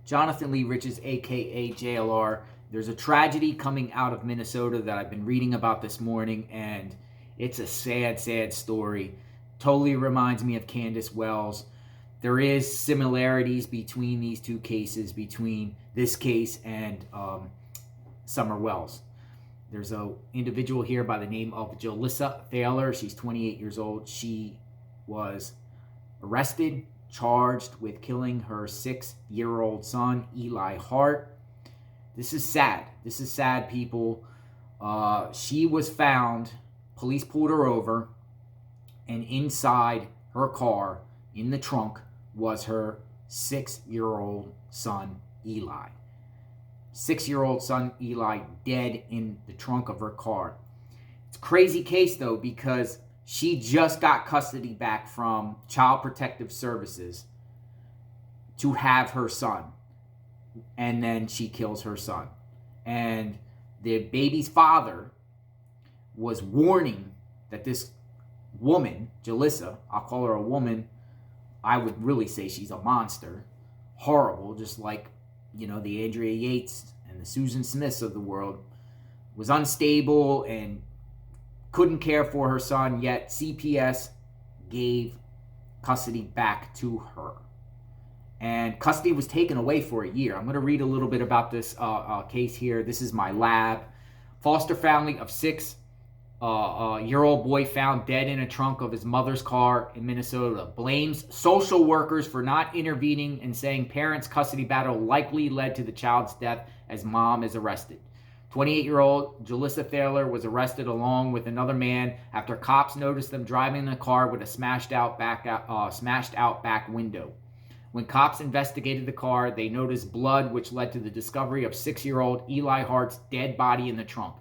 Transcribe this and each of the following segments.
Jonathan Lee Riches, aka JLR. There's a tragedy coming out of Minnesota that I've been reading about this morning, and it's a sad, sad story. Totally reminds me of Candus Wells. There is similarities between these two cases, between this case and Summer Wells. There's an individual here by the name of Julissa Thaler. She's 28 years old. She was arrested, charged with killing her 6-year-old son, Eli Hart. This is sad. This is sad, people. She was found, police pulled her over, and inside her car, in the trunk, was her 6-year-old son, Eli. 6-year-old son, Eli, dead in the trunk of her car. It's a crazy case, though, because she just got custody back from Child Protective Services to have her son. And then she kills her son. And the baby's father was warning that this woman, Julissa, I'll call her a woman, I would really say she's a monster, horrible, just like, the Andrea Yates and the Susan Smiths of the world, was unstable and couldn't care for her son, yet CPS gave custody back to her. And custody was taken away for a year. I'm going to read a little bit about this case here. This is my lab. Foster family of 6-year-old boy found dead in a trunk of his mother's car in Minnesota. Blames social workers for not intervening and saying parents' custody battle likely led to the child's death as mom is arrested. 28-year-old Julissa Thaler was arrested along with another man after cops noticed them driving in a car with a smashed out back window. When cops investigated the car, they noticed blood, which led to the discovery of 6-year-old Eli Hart's dead body in the trunk.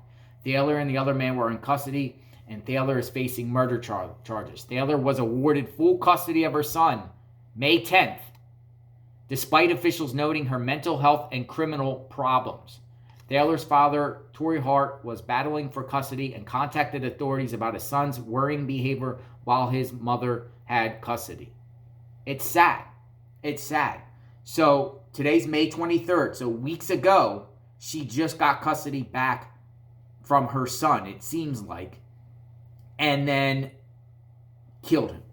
Thaler and the other man were in custody, and Thaler is facing murder charges. Thaler was awarded full custody of her son May 10th, despite officials noting her mental health and criminal problems. Thaler's father, Torrey Hart, was battling for custody and contacted authorities about his son's worrying behavior while his mother had custody. It's sad. It's sad. So today's May 23rd. So weeks ago, she just got custody back from her son, it seems like, and then killed him.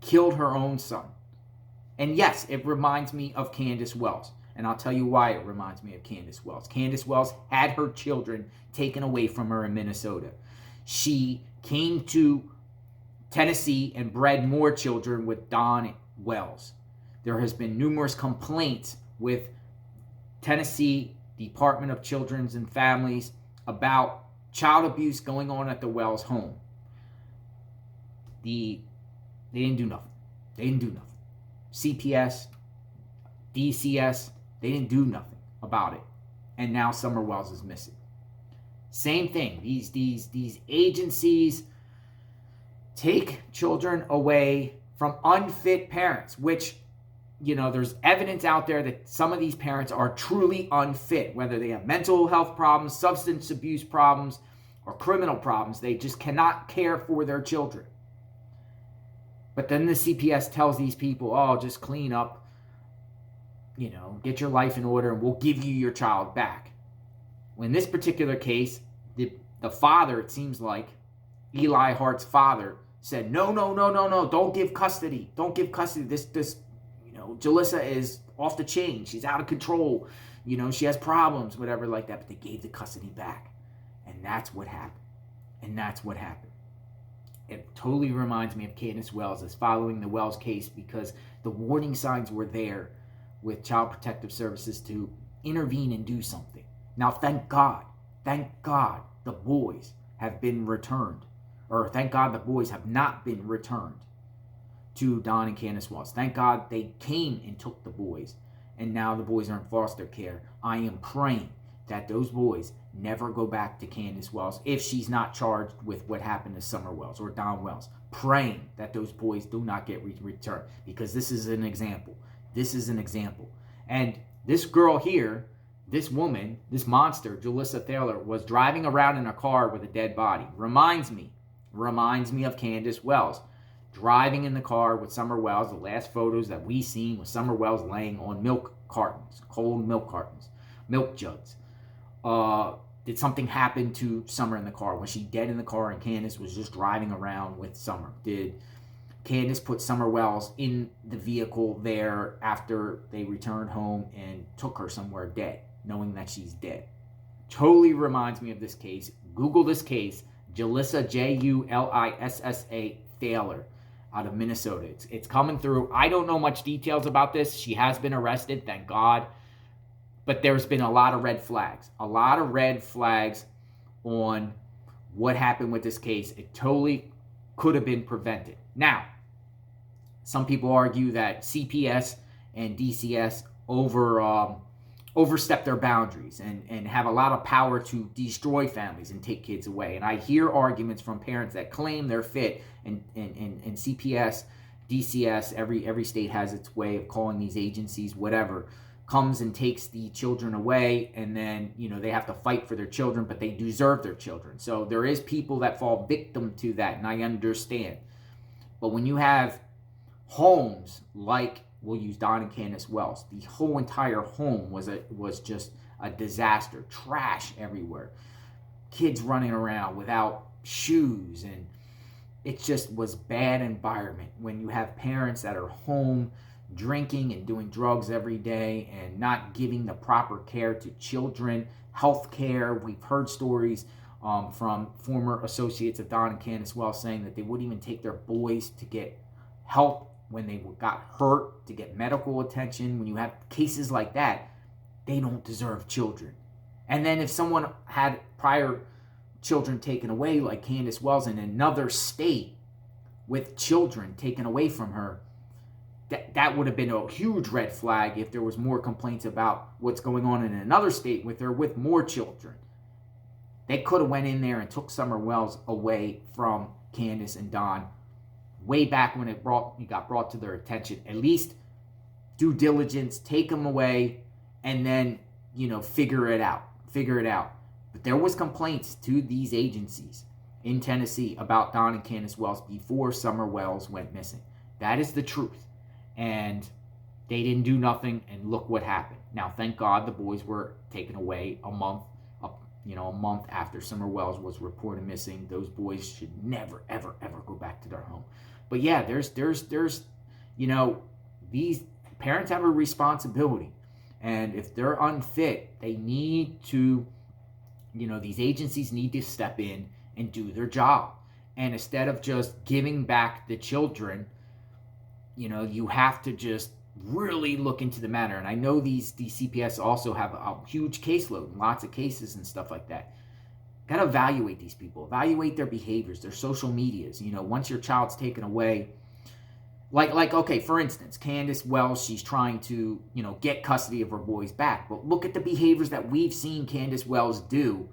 Killed her own son. And yes, it reminds me of Candus Wells. And I'll tell you why it reminds me of Candus Wells. Candus Wells had her children taken away from her in Minnesota. She came to Tennessee and bred more children with Don Wells. There has been numerous complaints with Tennessee Department of Children's and Families about child abuse going on at the Wells home. They didn't do nothing. They didn't do nothing. CPS, DCS, they didn't do nothing about it. And now Summer Wells is missing. Same thing. These agencies take children away from unfit parents, which, there's evidence out there that some of these parents are truly unfit, whether they have mental health problems, substance abuse problems, or criminal problems. They just cannot care for their children. But then the CPS tells these people, just clean up, get your life in order, and we'll give you your child back. Well, in this particular case, the father, it seems like, Eli Hart's father, said, no, don't give custody. Don't give custody. This Julissa is off the chain. She's out of control. She has problems, whatever like that. But they gave the custody back. And that's what happened. It totally reminds me of Candus Wells as following the Wells case, because the warning signs were there with Child Protective Services to intervene and do something. Now, thank God the boys have been returned. Or thank God the boys have not been returned to Don and Candus Wells. Thank God they came and took the boys, and now the boys are in foster care. I am praying that those boys never go back to Candus Wells if she's not charged with what happened to Summer Wells or Don Wells. Praying that those boys do not get returned, because this is an example. And this girl here, this woman, this monster, Julissa Thaler, was driving around in a car with a dead body. Reminds me of Candus Wells. Driving in the car with Summer Wells. The last photos that we seen was Summer Wells laying on milk cartons, cold milk cartons, milk jugs. Did something happen to Summer in the car? Was she dead in the car and Candus was just driving around with Summer? Did Candus put Summer Wells in the vehicle there after they returned home and took her somewhere dead, knowing that she's dead? Totally reminds me of this case. Google this case, Julissa, Julissa Thaler, out of Minnesota. It's coming through. I don't know much details about this. She has been arrested, thank God. But there's been a lot of red flags. A lot of red flags on what happened with this case. It totally could have been prevented. Now, some people argue that CPS and DCS overstep their boundaries and have a lot of power to destroy families and take kids away. And I hear arguments from parents that claim they're fit, and CPS, DCS, every state has its way of calling these agencies, whatever, comes and takes the children away, and then, they have to fight for their children, but they deserve their children. So there is people that fall victim to that, and I understand. But when you have homes like, we'll use Don and Candus Wells, the whole entire home was just a disaster, trash everywhere, kids running around without shoes, and it just was bad environment. When you have parents that are home drinking and doing drugs every day and not giving the proper care to children, health care. We've heard stories from former associates of Don and Candus Wells saying that they wouldn't even take their boys to get help when they got hurt, to get medical attention. When you have cases like that, they don't deserve children. And then if someone had prior children taken away, like Candus Wells, in another state with children taken away from her, that would have been a huge red flag if there was more complaints about what's going on in another state with her with more children. They could have went in there and took Summer Wells away from Candus and Don way back when it got brought to their attention. At least due diligence, take them away, and then, figure it out. But there was complaints to these agencies in Tennessee about Don and Candus Wells before Summer Wells went missing. That is the truth. And they didn't do nothing, and look what happened. Now, thank God the boys were taken away a month after Summer Wells was reported missing. Those boys should never, ever, ever go back to their home. But yeah, there's these parents have a responsibility. And if they're unfit, they need to, these agencies need to step in and do their job. And instead of just giving back the children, you have to just really look into the matter. And I know these CPS also have a huge caseload, lots of cases and stuff like that. Got to evaluate these people, evaluate their behaviors, their social medias. Once your child's taken away, like okay, for instance, Candus Wells, she's trying to, get custody of her boys back. But look at the behaviors that we've seen Candus Wells do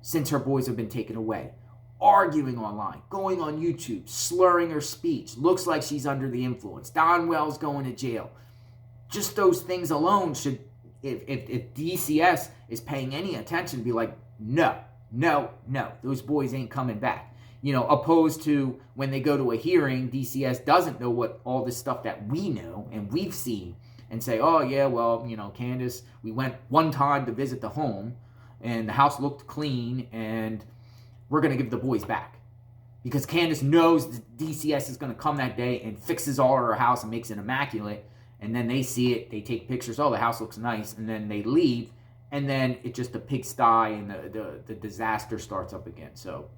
since her boys have been taken away. Arguing online, going on YouTube, slurring her speech, looks like she's under the influence. Don Wells going to jail. Just those things alone should, if DCS is paying any attention, be like, no, those boys ain't coming back. Opposed to when they go to a hearing, DCS doesn't know what all this stuff that we know and we've seen, and say, oh yeah, well, Candus, we went one time to visit the home and the house looked clean, and we're going to give the boys back. Because Candus knows the DCS is going to come that day and fixes all of her house and makes it immaculate. And then they see it, they take pictures, oh, the house looks nice, and then they leave, and then it's just a pigsty, and the disaster starts up again. So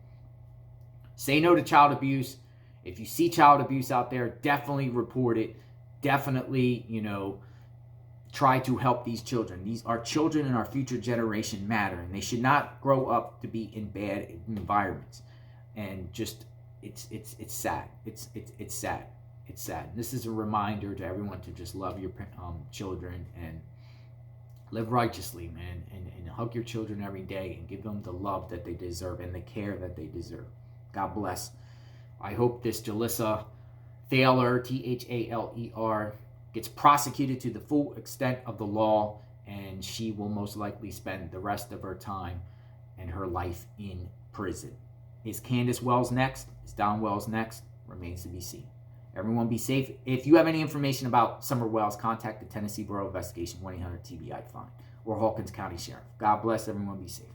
say no to child abuse. If you see child abuse out there, definitely report it. Definitely, try to help these children. These are children, and our future generation matter, and they should not grow up to be in bad environments. And just it's sad. It's sad. It's sad. This is a reminder to everyone to just love your children and live righteously, man, and hug your children every day and give them the love that they deserve and the care that they deserve. God bless. I hope this Julissa Thaler, Thaler, gets prosecuted to the full extent of the law, and she will most likely spend the rest of her time and her life in prison. Is Candus Wells next? Is Don Wells next? Remains to be seen. Everyone be safe. If you have any information about Summer Wells, contact the Tennessee Bureau of Investigation, 1-800-TBI-FIND, or Hawkins County Sheriff. God bless. Everyone be safe.